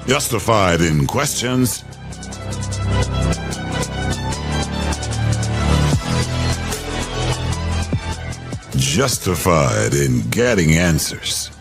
Justified in questions, justified in getting answers.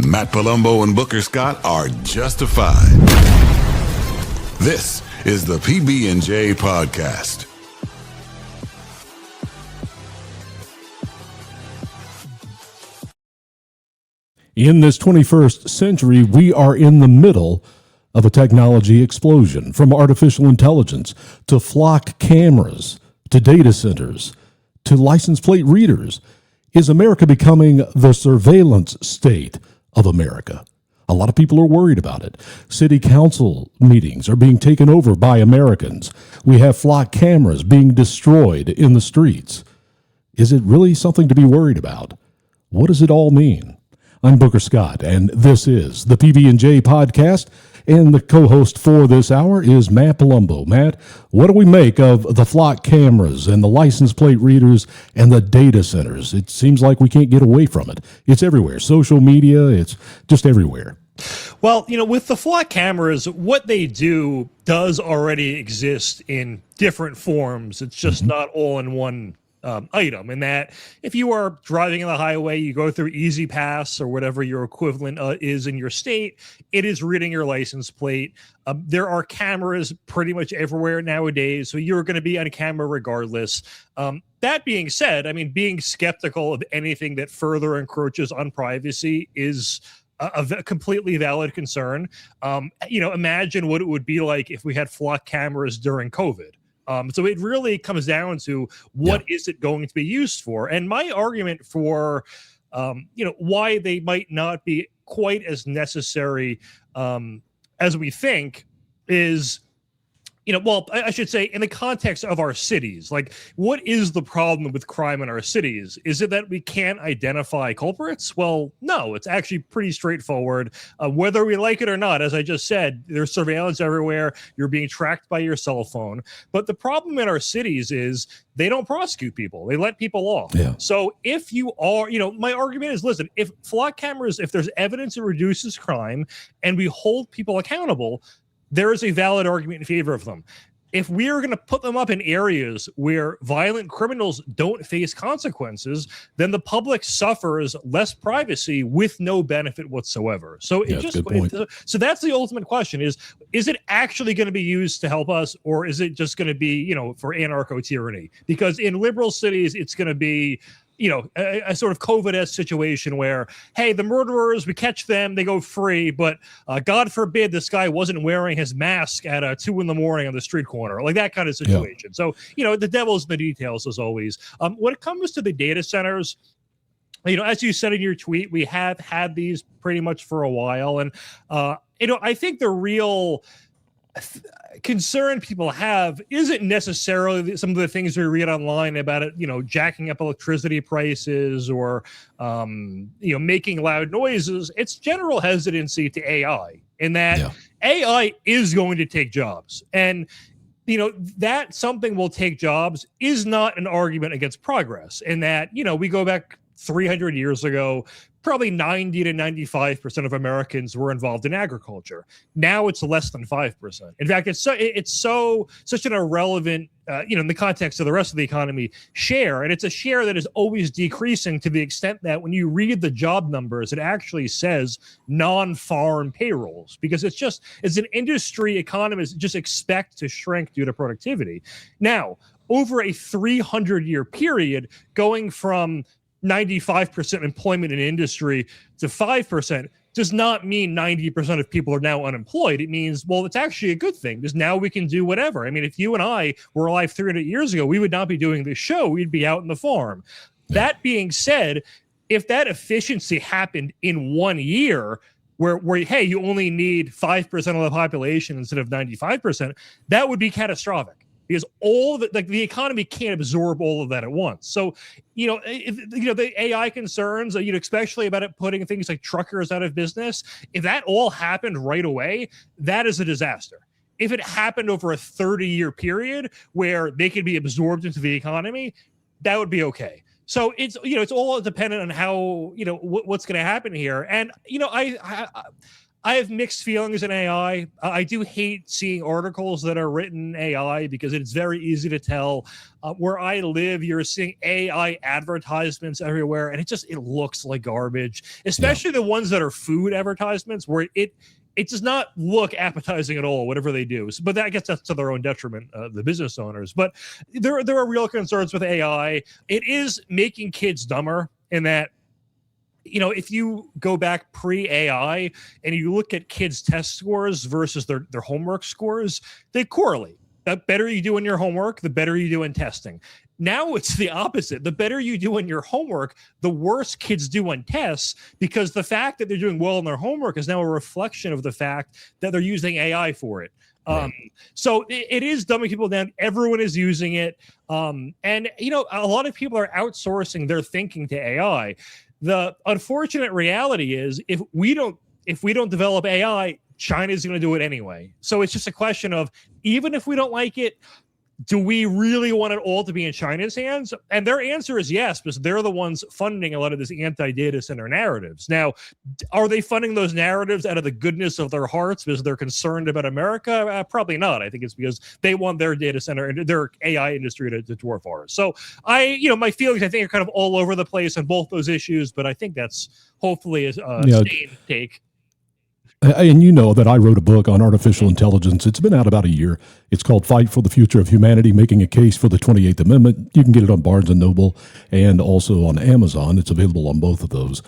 Matt Palumbo and Booker Scott are justified. This is the PB&J podcast. In this 21st century, we are in the middle of a technology explosion, from artificial intelligence to flock cameras to data centers to license plate readers. Is America becoming the surveillance state of America? A lot of people are worried about it. City council meetings are being taken over by Americans. We have flock cameras being destroyed in the streets. Is it really something to be worried about? What does it all mean? I'm Booker Scott, and this is the PB&J podcast, and the co-host for this hour is Matt Palumbo. Matt, what do we make of the flock cameras and the license plate readers and the data centers? It seems like we can't get away from it. It's everywhere. Social media, it's just everywhere. Well, with the flock cameras, what they do does already exist in different forms. It's just not all in one item, and that if you are driving on the highway, you go through Easy Pass or whatever your equivalent is in your state, it is reading your license plate. There are cameras pretty much everywhere nowadays, so you're going to be on camera regardless. That being said, being skeptical of anything that further encroaches on privacy is a completely valid concern. Imagine what it would be like if we had flock cameras during COVID. So it really comes down to what is it going to be used for? And my argument for, why they might not be quite as necessary as we think is, I should say in the context of our cities, like what is the problem with crime in our cities? Is it that we can't identify culprits? Well, no, it's actually pretty straightforward. Whether we like it or not, as I just said, there's surveillance everywhere. You're being tracked by your cell phone. But the problem in our cities is they don't prosecute people. They let people off. Yeah. So if you are, my argument is, listen, if flock cameras, if there's evidence it reduces crime and we hold people accountable, there is a valid argument in favor of them. If we are going to put them up in areas where violent criminals don't face consequences, then the public suffers less privacy with no benefit whatsoever. So so that's the ultimate question: is it actually going to be used to help us, or is it just going to be, for anarcho-tyranny? Because in liberal cities, it's going to be a sort of COVID-esque situation where, hey, the murderers, we catch them, they go free, but God forbid this guy wasn't wearing his mask at 2 a.m. on the street corner, like that kind of situation. Yeah. So, the devil's in the details as always. When it comes to the data centers, as you said in your tweet, we have had these pretty much for a while. And, I think the real concern people have isn't necessarily some of the things we read online about it, jacking up electricity prices or, making loud noises. It's general hesitancy to AI, in that AI is going to take jobs. And, that something will take jobs is not an argument against progress, in that, we go back 300 years ago, probably 90 to 95% of Americans were involved in agriculture. Now it's less than 5%. In fact, it's such an irrelevant, in the context of the rest of the economy, share. And it's a share that is always decreasing, to the extent that when you read the job numbers, it actually says non-farm payrolls, because it's an industry economists just expect to shrink due to productivity. Now, over a 300-year period, going from 95% employment in industry to 5% does not mean 90% of people are now unemployed. It means, well, it's actually a good thing, because now we can do whatever. If you and I were alive 300 years ago, we would not be doing this show. We'd be out in the farm. That being said, if that efficiency happened in 1 year, where hey, you only need 5% of the population instead of 95%, that would be catastrophic. because all of it, like the economy can't absorb all of that at once. So, the AI concerns, especially about it putting things like truckers out of business, if that all happened right away, that is a disaster. If it happened over a 30-year period where they could be absorbed into the economy, that would be okay. So it's all dependent on how, what's going to happen here. And, I have mixed feelings in AI. I do hate seeing articles that are written in AI because it's very easy to tell. Where I live, you're seeing AI advertisements everywhere, and it looks like garbage, especially the ones that are food advertisements where it does not look appetizing at all, whatever they do. But that gets to their own detriment, the business owners. But there are real concerns with AI. It is making kids dumber in that, if you go back pre-AI and you look at kids' test scores versus their homework scores, they correlate. The better you do in your homework, the better you do in testing. Now it's the opposite. The better you do in your homework, the worse kids do on tests, because the fact that they're doing well in their homework is now a reflection of the fact that they're using AI for it. So it is dumbing people down. Everyone is using it. And, a lot of people are outsourcing their thinking to AI. The unfortunate reality is if we don't develop AI, China's going to do it anyway. So it's just a question of, even if we don't like it, do we really want it all to be in China's hands? And their answer is yes, because they're the ones funding a lot of this anti-data center narratives. Now, are they funding those narratives out of the goodness of their hearts because they're concerned about America? Probably not. I think it's because they want their data center and their AI industry to dwarf ours. So my feelings, I think, are kind of all over the place on both those issues, but I think that's hopefully a sane take. And that I wrote a book on artificial intelligence. It's been out about a year. It's called Fight for the Future of Humanity, Making a Case for the 28th Amendment. You can get it on Barnes & Noble and also on Amazon. It's available on both of those.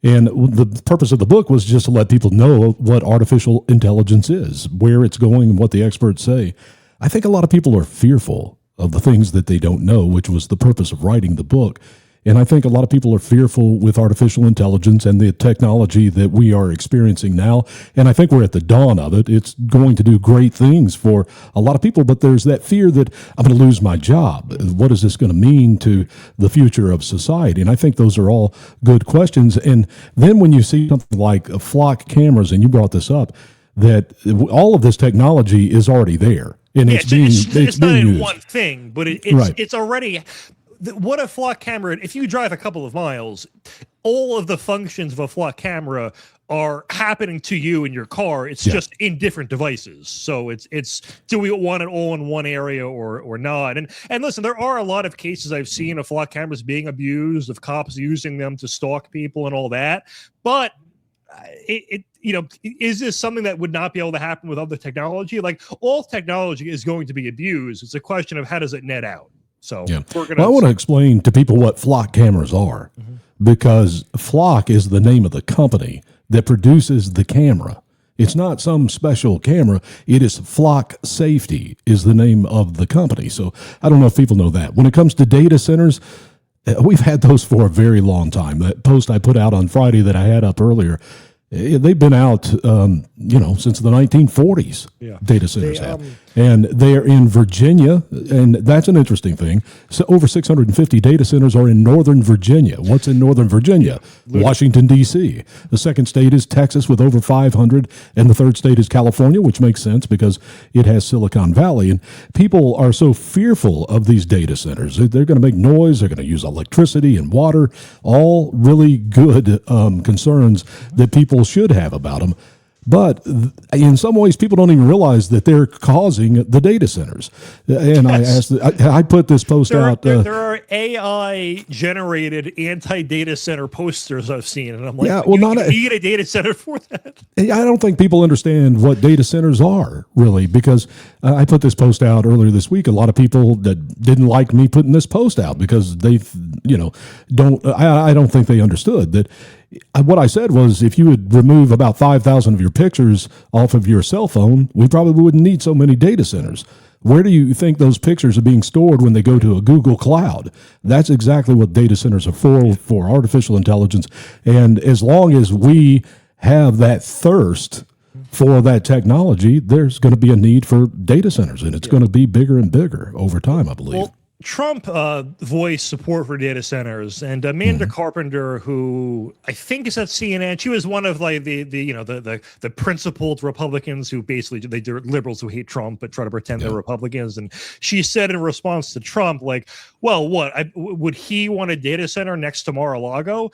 And the purpose of the book was just to let people know what artificial intelligence is, where it's going, and what the experts say. I think a lot of people are fearful of the things that they don't know, which was the purpose of writing the book. And I think a lot of people are fearful with artificial intelligence and the technology that we are experiencing now. And I think we're at the dawn of it. It's going to do great things for a lot of people, but there's that fear that I'm going to lose my job. What is this going to mean to the future of society? And I think those are all good questions. And then when you see something like flock cameras, and you brought this up, that all of this technology is already there. And it's not in used. one thing, but it's already... What a flock camera, if you drive a couple of miles, all of the functions of a flock camera are happening to you in your car. It's just in different devices. So it's do we want it all in one area or not? And listen, there are a lot of cases I've seen of flock cameras being abused, of cops using them to stalk people and all that. But is this something that would not be able to happen with other technology? Like, all technology is going to be abused. It's a question of how does it net out? So I want to explain to people what flock cameras are, because Flock is the name of the company that produces the camera. It's not some special camera. It is Flock Safety is the name of the company. So I don't know if people know that. When it comes to data centers, we've had those for a very long time. That post I put out on Friday that I had up earlier, they've been out, since the 1940s. Data centers have. And they're in Virginia, and that's an interesting thing. So over 650 data centers are in Northern Virginia. What's in Northern Virginia? Washington, D.C. The second state is Texas with over 500, and the third state is California, which makes sense because it has Silicon Valley. And people are so fearful of these data centers. They're going to make noise. They're going to use electricity and water, all really good concerns that people should have about them. But in some ways, people don't even realize that they're causing the data centers. And I put this post out. There are AI-generated anti-data center posters I've seen, and I'm like, you need a data center for that? I don't think people understand what data centers are, really, because I put this post out earlier this week. A lot of people that didn't like me putting this post out because they, I don't think they understood that. What I said was, if you would remove about 5,000 of your pictures off of your cell phone, we probably wouldn't need so many data centers. Where do you think those pictures are being stored when they go to a Google Cloud? That's exactly what data centers are for artificial intelligence. And as long as we have that thirst for that technology, there's going to be a need for data centers, and it's going to be bigger and bigger over time, I believe. Well, Trump voiced support for data centers, and Amanda Carpenter, who I think is at CNN, she was one of like the principled Republicans who basically they're liberals who hate Trump but try to pretend they're Republicans. And she said in response to Trump, like, "Well, would he want a data center next to Mar-a-Lago?"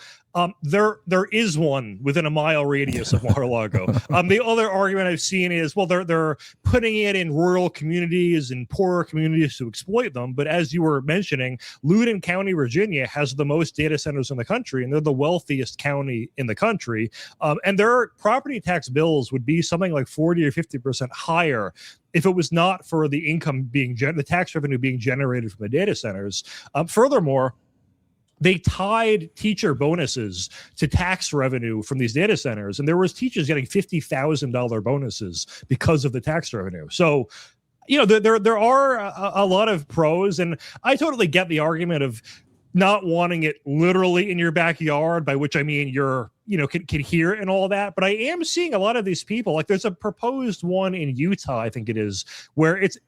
There is one within a mile radius of Mar-a-Lago. The other argument I've seen is, well, they're putting it in rural communities and poorer communities to exploit them. But as you were mentioning, Loudoun County, Virginia, has the most data centers in the country, and they're the wealthiest county in the country. And their property tax bills would be something like 40 or 50% higher if it was not for the income being the tax revenue being generated from the data centers. Furthermore, they tied teacher bonuses to tax revenue from these data centers, and there was teachers getting $50,000 bonuses because of the tax revenue. So, there are a lot of pros, and I totally get the argument of not wanting it literally in your backyard, by which I mean you're can hear it and all that. But I am seeing a lot of these people, like there's a proposed one in Utah, I think it is, where it's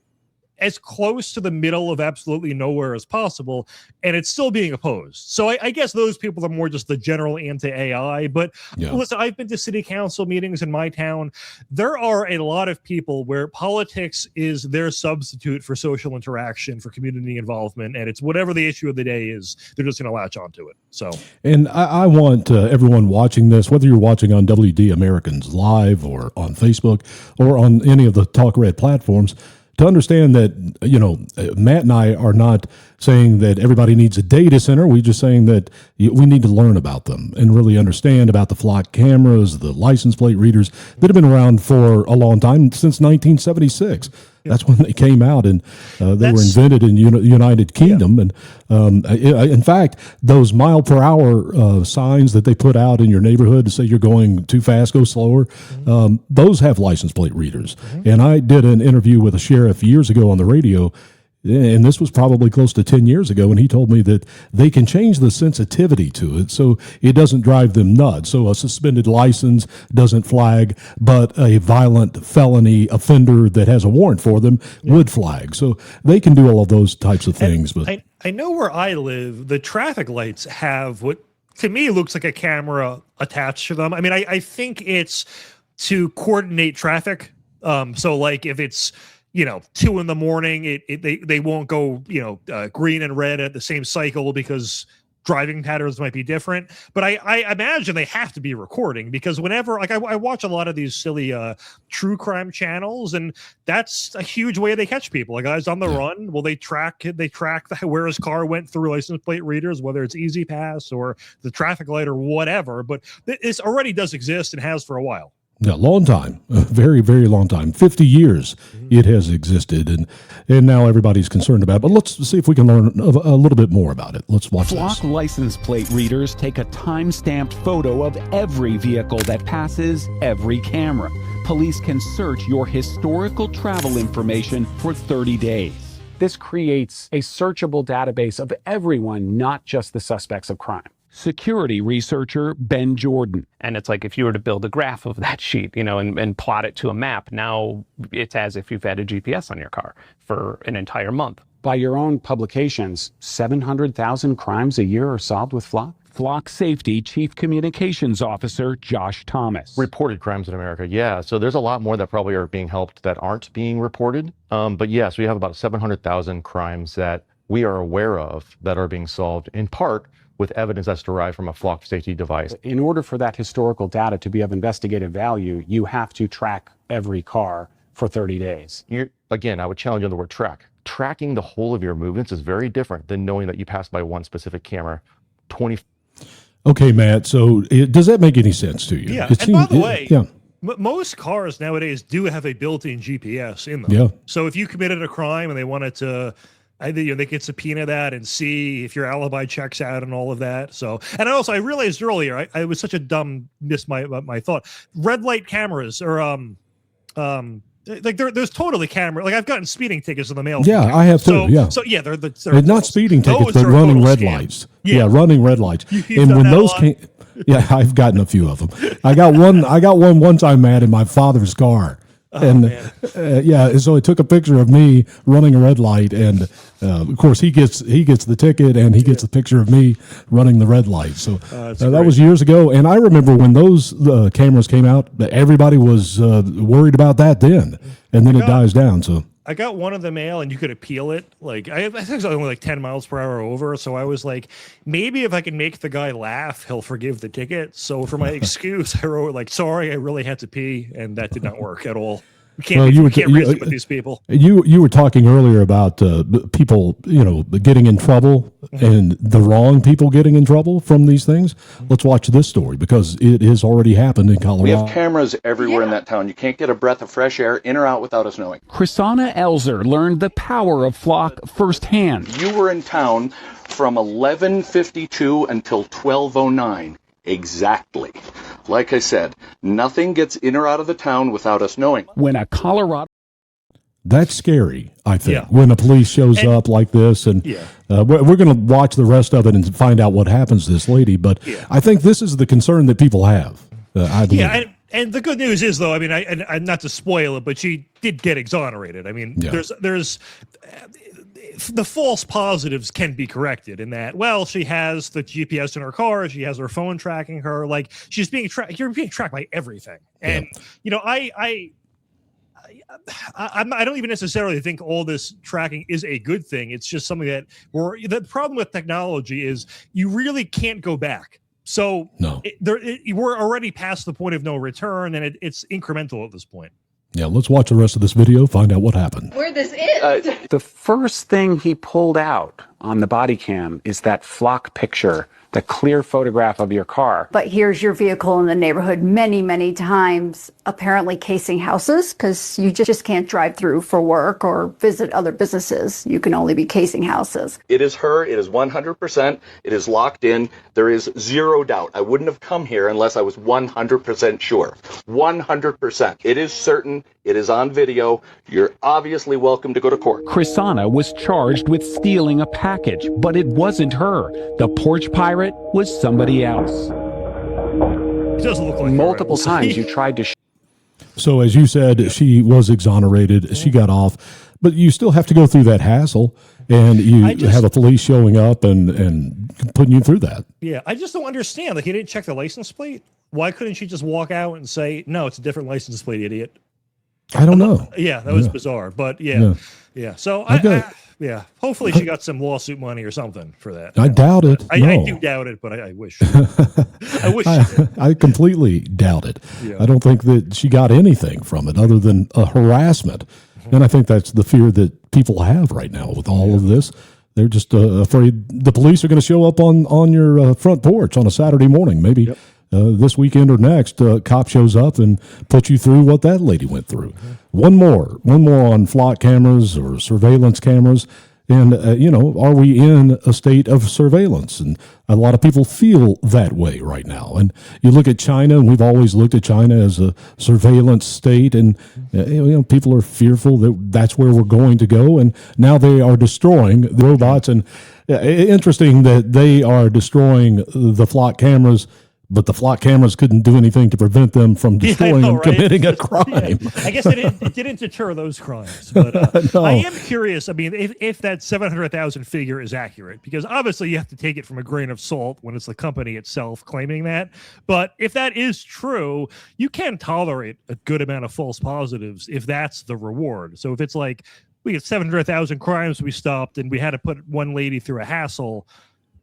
as close to the middle of absolutely nowhere as possible, and it's still being opposed. So I guess those people are more just the general anti-AI. But listen, I've been to city council meetings in my town. There are a lot of people where politics is their substitute for social interaction, for community involvement, and it's whatever the issue of the day is, they're just going to latch onto it. So, and I want everyone watching this, whether you're watching on WD Americans Live or on Facebook or on any of the Talk Red platforms, to understand that, Matt and I are not saying that everybody needs a data center. We're just saying that we need to learn about them and really understand about the flock cameras, the license plate readers that have been around for a long time, since 1976. That's when they came out, and they were invented in United Kingdom. And in fact, those mile per hour signs that they put out in your neighborhood to say you're going too fast, go slower, those have license plate readers. And I did an interview with a sheriff years ago on the radio, and this was probably close to 10 years ago, and he told me that they can change the sensitivity to it so it doesn't drive them nuts. So a suspended license doesn't flag, but a violent felony offender that has a warrant for them would flag. So they can do all of those types of things. But I know where I live, the traffic lights have what to me looks like a camera attached to them. I mean, I think it's to coordinate traffic. So like if it's 2 a.m, they won't go, green and red at the same cycle because driving patterns might be different. But I imagine they have to be recording, because whenever, like I watch a lot of these silly true crime channels, and that's a huge way they catch people. Like guys on the run, well, they track where his car went through license plate readers, whether it's Easy Pass or the traffic light or whatever. But this already does exist and has for a while. Yeah, long time, a very, very long time. 50 years it has existed, and now everybody's concerned about it. But let's see if we can learn a little bit more about it. Let's watch Flock this. license plate readers take a time-stamped photo of every vehicle that passes every camera. Police can search your historical travel information for 30 days. This creates a searchable database of everyone, not just the suspects of crime. Security researcher Ben Jordan. And it's like if you were to build a graph of that sheet, and plot it to a map, now it's as if you've had a GPS on your car for an entire month. By your own publications, 700,000 crimes a year are solved with Flock. Flock Safety Chief Communications Officer Josh Thomas. Reported crimes in America, yeah. So there's a lot more that probably are being helped that aren't being reported. But yes, we have about 700,000 crimes that we are aware of that are being solved, in part with evidence that's derived from a Flock safety device. In order for that historical data to be of investigative value, you have to track every car for 30 days. Again, I would challenge you on the word track. Tracking the whole of your movements is very different than knowing that you passed by one specific camera. Okay, Matt, so does that make any sense to you? Yeah, and by the way, most cars nowadays do have a built-in GPS in them. Yeah. So if you committed a crime and they wanted to, they could subpoena that and see if your alibi checks out and all of that. So, and also I realized earlier, I was such a dumb miss my thought. Red light cameras or like there's totally camera. Like I've gotten speeding tickets in the mail. Yeah, I have too. So yeah, they're not speeding tickets, but running red lights. Yeah, running red lights. And when those came, Yeah, I've gotten a few of them. I got one time, Matt, in my father's car. Yeah, so it took a picture of me running a red light, and of course he gets the ticket, and he gets the picture of me running the red light. So that was years ago, and I remember when those cameras came out, everybody was worried about that then, and then it dies down. So I got one in the mail, and you could appeal it. Like I think it was only like 10 miles per hour over. So I was like, maybe if I can make the guy laugh, he'll forgive the ticket. So for my excuse, I wrote like, "Sorry, I really had to pee," and that did not work at all. You can't reason with these people. You were talking earlier about people, getting in trouble and the wrong people getting in trouble from these things. Let's watch this story because it has already happened in Colorado. We have cameras everywhere in that town. You can't get a breath of fresh air in or out without us knowing. Chrisana Elzer learned the power of Flock firsthand. You were in town from 11:52 until 12:09. Exactly. Like I said, nothing gets in or out of the town without us knowing. When a Colorado... That's scary, I think, when the police shows up like this. And we're going to watch the rest of it and find out what happens to this lady. But I think this is the concern that people have, I believe. Yeah, and the good news is, though, I mean, I not to spoil it, but she did get exonerated. I mean, there's the false positives can be corrected in that, well, she has the GPS in her car, she has her phone tracking her, like she's being tracked. You're being tracked by everything. And, I don't even necessarily think all this tracking is a good thing. It's just something that the problem with technology is you really can't go back. So we're already past the point of no return, and it's incremental at this point. Yeah, let's watch the rest of this video, find out what happened. Where this is. The first thing he pulled out on the body cam is that flock picture, the clear photograph of your car. But here's your vehicle in the neighborhood many, many times, apparently casing houses, because you just can't drive through for work or visit other businesses. You can only be casing houses. It is her. It is 100%. It is locked in. There is zero doubt. I wouldn't have come here unless I was 100% sure. 100%. It is certain. It is on video. You're obviously welcome to go to court. Chrisana was charged with stealing a package, but it wasn't her. The porch pirate was somebody else. It doesn't look like multiple times you tried to... So as you said, she was exonerated. She got off. But you still have to go through that hassle, and you have a police showing up and putting you through that. Yeah, I just don't understand. Like, he didn't check the license plate. Why couldn't she just walk out and say, "No, it's a different license plate, idiot"? I don't know. Yeah, that was bizarre. But yeah. So hopefully she got some lawsuit money or something for that. I doubt it. I do doubt it, but I wish. I wish. I completely doubt it. Yeah. I don't think that she got anything from it other than a harassment. And I think that's the fear that people have right now with all of this. They're just afraid the police are going to show up on your front porch on a Saturday morning, maybe this weekend or next. Cop shows up and puts you through what that lady went through. One more on flock cameras or surveillance cameras. And, are we in a state of surveillance? And a lot of people feel that way right now. And you look at China, and we've always looked at China as a surveillance state. And, people are fearful that that's where we're going to go. And now they are destroying the robots. And interesting that they are destroying the flock cameras, but the flock cameras couldn't do anything to prevent them from destroying and committing a crime. Yeah. I guess it didn't deter those crimes. But I am curious, I mean, if that 700,000 figure is accurate, because obviously you have to take it from a grain of salt when it's the company itself claiming that. But if that is true, you can tolerate a good amount of false positives if that's the reward. So if it's like, we get 700,000 crimes we stopped and we had to put one lady through a hassle,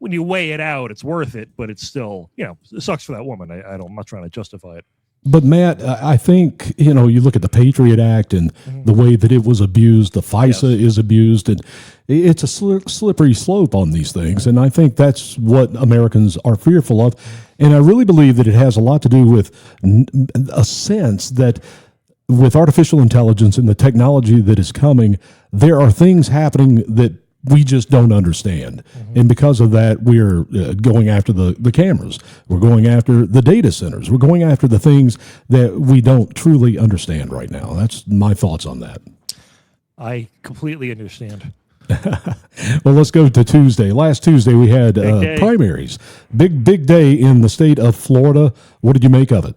when you weigh it out, it's worth it, but it's still, it sucks for that woman. I'm not trying to justify it. But Matt, I think, you look at the Patriot Act and the way that it was abused, the FISA is abused, and it's a slippery slope on these things. And I think that's what Americans are fearful of. And I really believe that it has a lot to do with a sense that with artificial intelligence and the technology that is coming, there are things happening that we just don't understand. And because of that, we're going after the cameras. We're going after the data centers. We're going after the things that we don't truly understand right now. That's my thoughts on that. I completely understand. Well, let's go to Tuesday. Last Tuesday, we had day. primaries. Big day in the state of Florida. What did you make of it?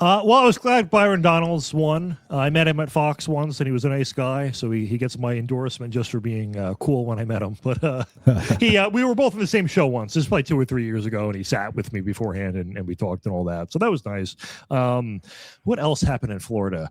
Well, I was glad Byron Donalds won. I met him at Fox once, and he was a nice guy, so he gets my endorsement just for being cool when I met him. But we were both in the same show once. This was probably 2 or 3 years ago, and he sat with me beforehand, and we talked and all that. So that was nice. What else happened in Florida?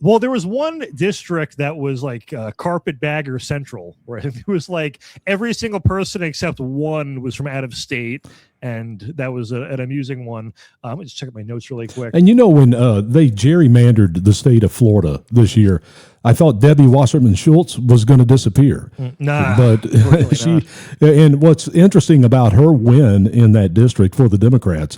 Well, there was one district that was like Carpetbagger Central, where it was like every single person except one was from out of state, and that was an amusing one. Let me just check my notes really quick. And when they gerrymandered the state of Florida this year, I thought Debbie Wasserman Schultz was going to disappear. Nah, but really and what's interesting about her win in that district for the Democrats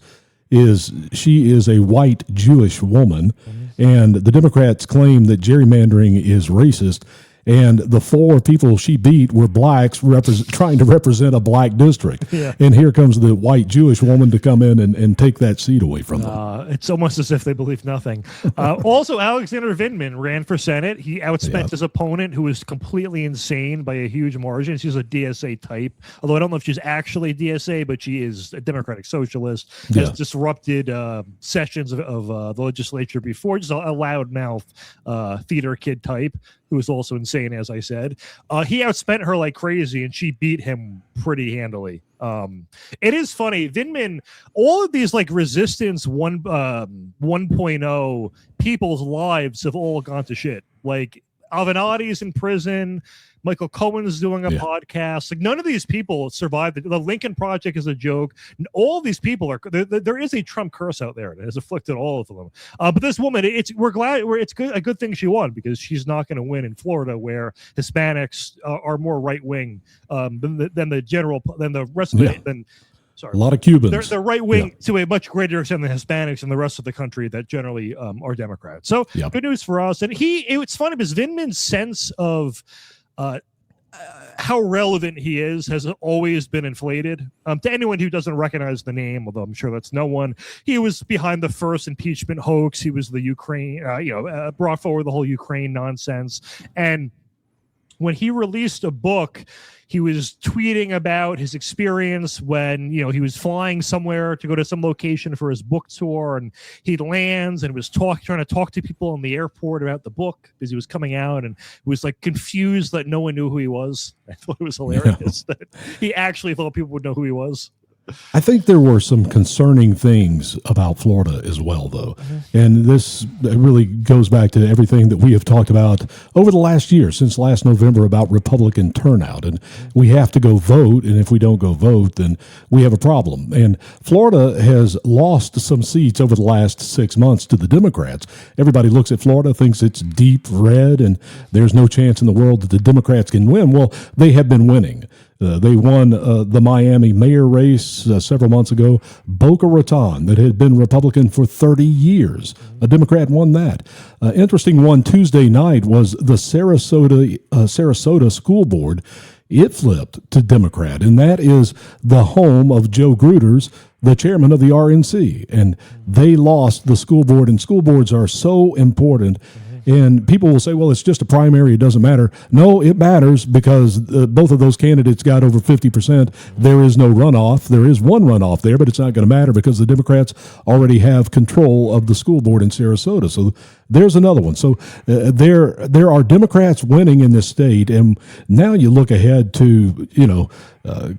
is she is a white Jewish woman, and the Democrats claim that gerrymandering is racist. And the 4 people she beat were blacks trying to represent a black district. Yeah. And here comes the white Jewish woman to come in and take that seat away from them. It's almost as if they believe nothing. Also, Alexander Vindman ran for Senate. He outspent his opponent, who was completely insane by a huge margin. She's a DSA type, although I don't know if she's actually DSA, but she is a Democratic Socialist. Has disrupted sessions of the legislature before, just a loudmouth theater kid type, who was also insane, as I said. He outspent her like crazy, and she beat him pretty handily. It is funny, Vindman, all of these like resistance 1.0 people's lives have all gone to shit. Like Avenatti's in prison. Michael Cohen's doing a podcast. Like none of these people survived. The Lincoln Project is a joke. All these people are. There is a Trump curse out there that has afflicted all of them. But this woman, we're glad. It's a good thing she won, because she's not going to win in Florida, where Hispanics are more right wing than the rest of the. Sorry. A lot of Cubans. They're right wing to a much greater extent than Hispanics and the rest of the country that generally are Democrats. So good news for us. And it's funny because Vindman's sense of how relevant he is has always been inflated. To anyone who doesn't recognize the name, although I'm sure that's no one, he was behind the first impeachment hoax. He was the Ukraine, brought forward the whole Ukraine nonsense. And when he released a book, he was tweeting about his experience when, he was flying somewhere to go to some location for his book tour, and he lands and was trying to talk to people in the airport about the book because he was coming out, and was like confused that no one knew who he was. I thought it was hilarious that he actually thought people would know who he was. I think there were some concerning things about Florida as well, though. And this really goes back to everything that we have talked about over the last year, since last November, about Republican turnout. And we have to go vote, and if we don't go vote, then we have a problem. And Florida has lost some seats over the last 6 months to the Democrats. Everybody looks at Florida, thinks it's deep red, and there's no chance in the world that the Democrats can win. Well, they have been winning. They won the Miami mayor race several months ago. Boca Raton, that had been Republican for 30 years. A Democrat won that. Interesting one Tuesday night was the Sarasota School Board. It flipped to Democrat, and that is the home of Joe Gruters, the chairman of the RNC. And they lost the school board, and school boards are so important. And people will say, well, it's just a primary, it doesn't matter. No, it matters, because both of those candidates got over 50%. There is no runoff. There is one runoff there, but it's not going to matter because the Democrats already have control of the school board in Sarasota. So there's another one. So there are Democrats winning in this state. And now you look ahead to,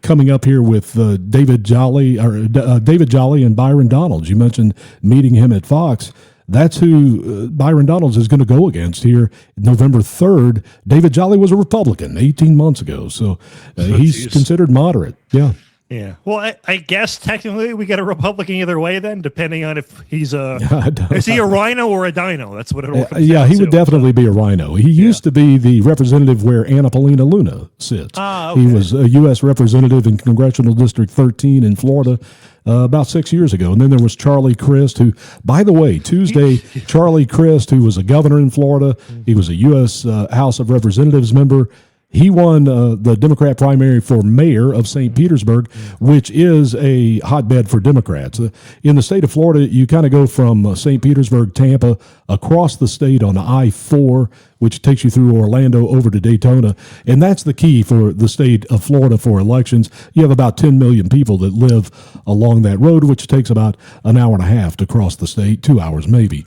coming up here with David Jolly and Byron Donalds. You mentioned meeting him at Fox. That's who Byron Donalds is going to go against here November 3rd. David Jolly was a Republican 18 months ago, so he's considered moderate. Yeah. Yeah. Well, I guess technically we get a Republican either way then, depending on if he's is he a rhino or a dino? That's what it all comes down he to. would definitely be a rhino. He used to be the representative where Anna Paulina Luna sits. Okay. He was a U.S. representative in Congressional District 13 in Florida about 6 years ago. And then there was Charlie Crist, who, by the way, Tuesday, Charlie Crist, who was a governor in Florida, he was a U.S. House of Representatives member. He won the Democrat primary for mayor of St. Petersburg, which is a hotbed for Democrats. In the state of Florida, you kind of go from St. Petersburg, Tampa, across the state on I-4 which takes you through Orlando over to Daytona. And that's the key for the state of Florida for elections. You have about 10 million people that live along that road, which takes about an hour and a half to cross the state, 2 hours maybe.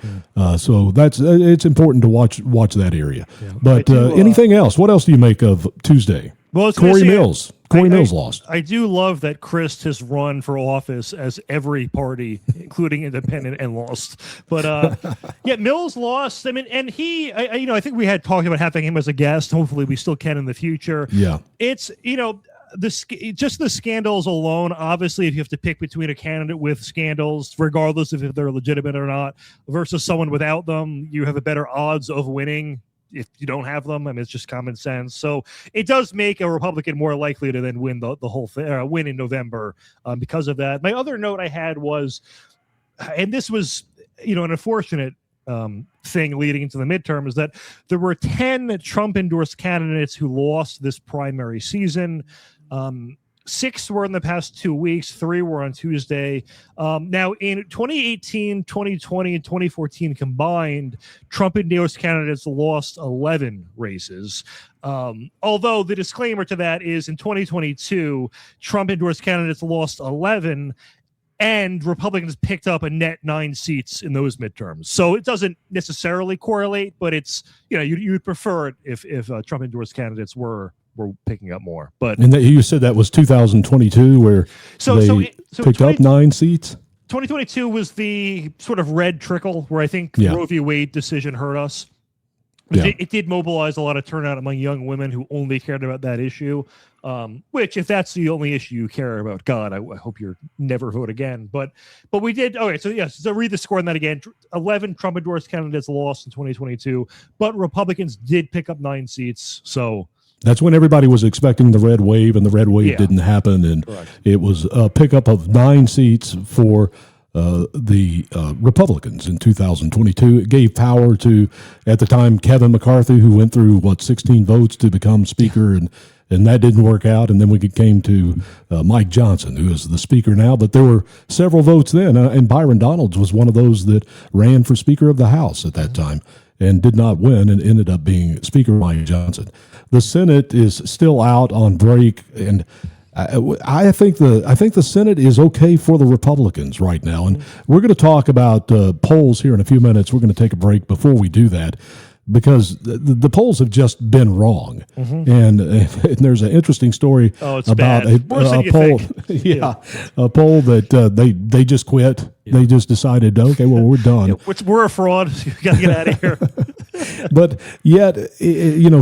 So it's important to watch that area. Yeah. But anything else? What else do you make of Tuesday? Well, Corey Mills. Corey Mills lost. I do love that Chris has run for office as every party, including independent, and lost. But yeah, Mills lost. I mean, and I think we had talked about having him as a guest. Hopefully, we still can in the future. Yeah, it's just the scandals alone. Obviously, if you have to pick between a candidate with scandals, regardless of if they're legitimate or not, versus someone without them, you have a better odds of winning. If you don't have them, I mean, it's just common sense. So it does make a Republican more likely to then win the whole thing, win in November because of that. My other note I had was, and this was, an unfortunate thing leading into the midterm, is that there were 10 Trump-endorsed candidates who lost this primary season. 6 were in the past 2 weeks. 3 were on Tuesday. Now, in 2018, 2020, and 2014 combined, Trump-endorsed candidates lost 11 races. Although the disclaimer to that is in 2022, Trump-endorsed candidates lost 11, and Republicans picked up a net 9 seats in those midterms. So it doesn't necessarily correlate, but it's, you'd prefer it if Trump-endorsed candidates were picking up more. But you said that was 2022 where they picked up 9 seats? 2022 was the sort of red trickle where I think the Roe v. Wade decision hurt us. It did mobilize a lot of turnout among young women who only cared about that issue, which, if that's the only issue you care about, God, I hope you never vote again. But we did. Okay, so yes, so read the score on that again. 11 Trump-endorsed candidates lost in 2022, but Republicans did pick up 9 seats. So that's when everybody was expecting the red wave, and the red wave didn't happen. And it was a pickup of 9 seats for the Republicans in 2022. It gave power to, at the time, Kevin McCarthy, who went through, 16 votes to become Speaker, and that didn't work out. And then we came to Mike Johnson, who is the Speaker now. But there were several votes then, and Byron Donalds was one of those that ran for Speaker of the House at that time and did not win and ended up being Speaker Mike Johnson. The Senate is still out on break, and I think the Senate is okay for the Republicans right now. And we're going to talk about polls here in a few minutes. We're going to take a break before we do that, because the polls have just been wrong. And there's an interesting story about a poll. A poll that they just quit. They just decided, okay, well, we're done. We're a fraud. You got to get out of here. But yet,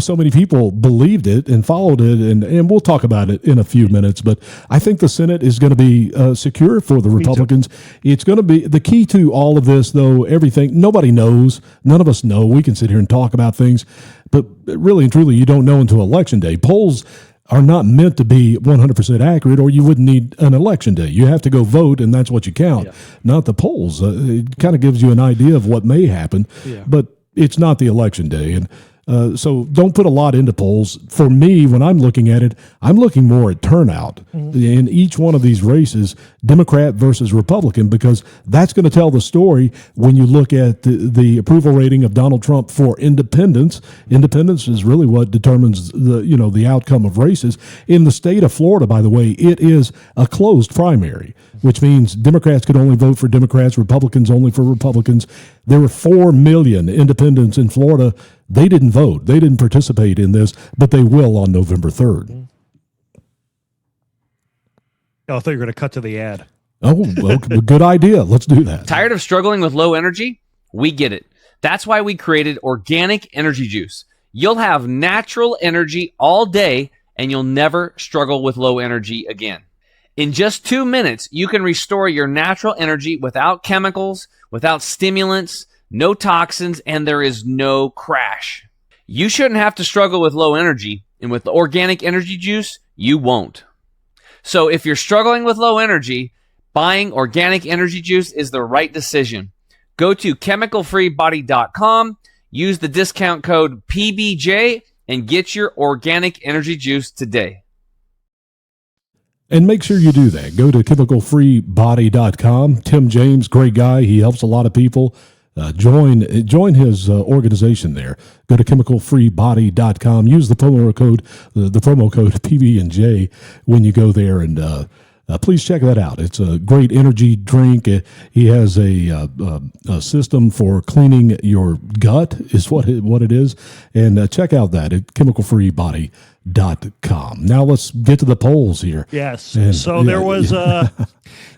so many people believed it and followed it, and we'll talk about it in a few minutes. But I think the Senate is going to be secure for the Republicans. It's going to be the key to all of this, though. Everything, nobody knows. None of us know. We can sit here and talk about things, but really and truly, you don't know until Election Day. Polls are not meant to be 100% accurate, or you wouldn't need an election day. You have to go vote, and that's what you count, not the polls. It kind of gives you an idea of what may happen, but it's not the election day. And so don't put a lot into polls. For me, when I'm looking at it, I'm looking more at turnout in each one of these races, Democrat versus Republican, because that's going to tell the story when you look at the approval rating of Donald Trump for independents. Independence is really what determines the outcome of races. In the state of Florida, by the way, it is a closed primary, which means Democrats could only vote for Democrats, Republicans only for Republicans. There were 4 million independents in Florida. They didn't vote. They didn't participate in this, but they will on November 3rd. Oh, I thought you were going to cut to the ad. Oh, well, good idea. Let's do that. Tired of struggling with low energy? We get it. That's why we created Organic Energy Juice. You'll have natural energy all day, and you'll never struggle with low energy again. In just 2 minutes, you can restore your natural energy without chemicals, without stimulants, no toxins, and there is no crash. You shouldn't have to struggle with low energy, and with the Organic Energy Juice, you won't. So if you're struggling with low energy, buying Organic Energy Juice is the right decision. Go to chemicalfreebody.com, use the discount code PBJ, and get your Organic Energy Juice today. And make sure you do that. Go to chemicalfreebody.com. Tim James, great guy. He helps a lot of people. join his organization there. Go to chemicalfreebody.com. Use the promo code PB&J when you go there, and please check that out. It's a great energy drink. He has a system for cleaning your gut, is what it is. And check out that at chemicalfreebody.com. Now let's get to the polls here. Yes. And, so there was,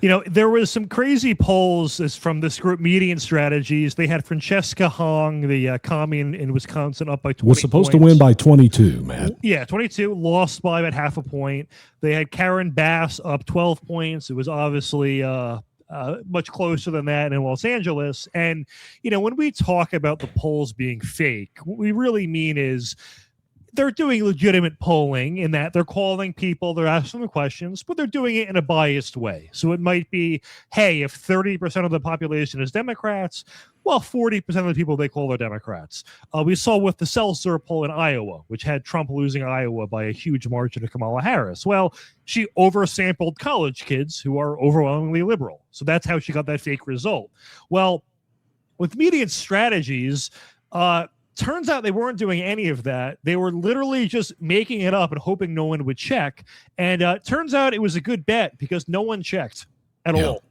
there was some crazy polls from this group, Median Strategies. They had Francesca Hong, the commune in Wisconsin, up by 20 was supposed points. to win by 22, man. Yeah, 22, lost by about half a point. They had Karen Bass up 12 points. It was obviously much closer than that in Los Angeles. And, when we talk about the polls being fake, what we really mean is they're doing legitimate polling in that they're calling people, they're asking them questions, but they're doing it in a biased way. So it might be, hey, if 30% of the population is Democrats, well, 40% of the people they call are Democrats. We saw with the Seltzer poll in Iowa, which had Trump losing Iowa by a huge margin to Kamala Harris. Well, she oversampled college kids who are overwhelmingly liberal. So that's how she got that fake result. Well, with Median Strategies, turns out they weren't doing any of that. They were literally just making it up and hoping no one would check. And turns out it was a good bet because no one checked at all,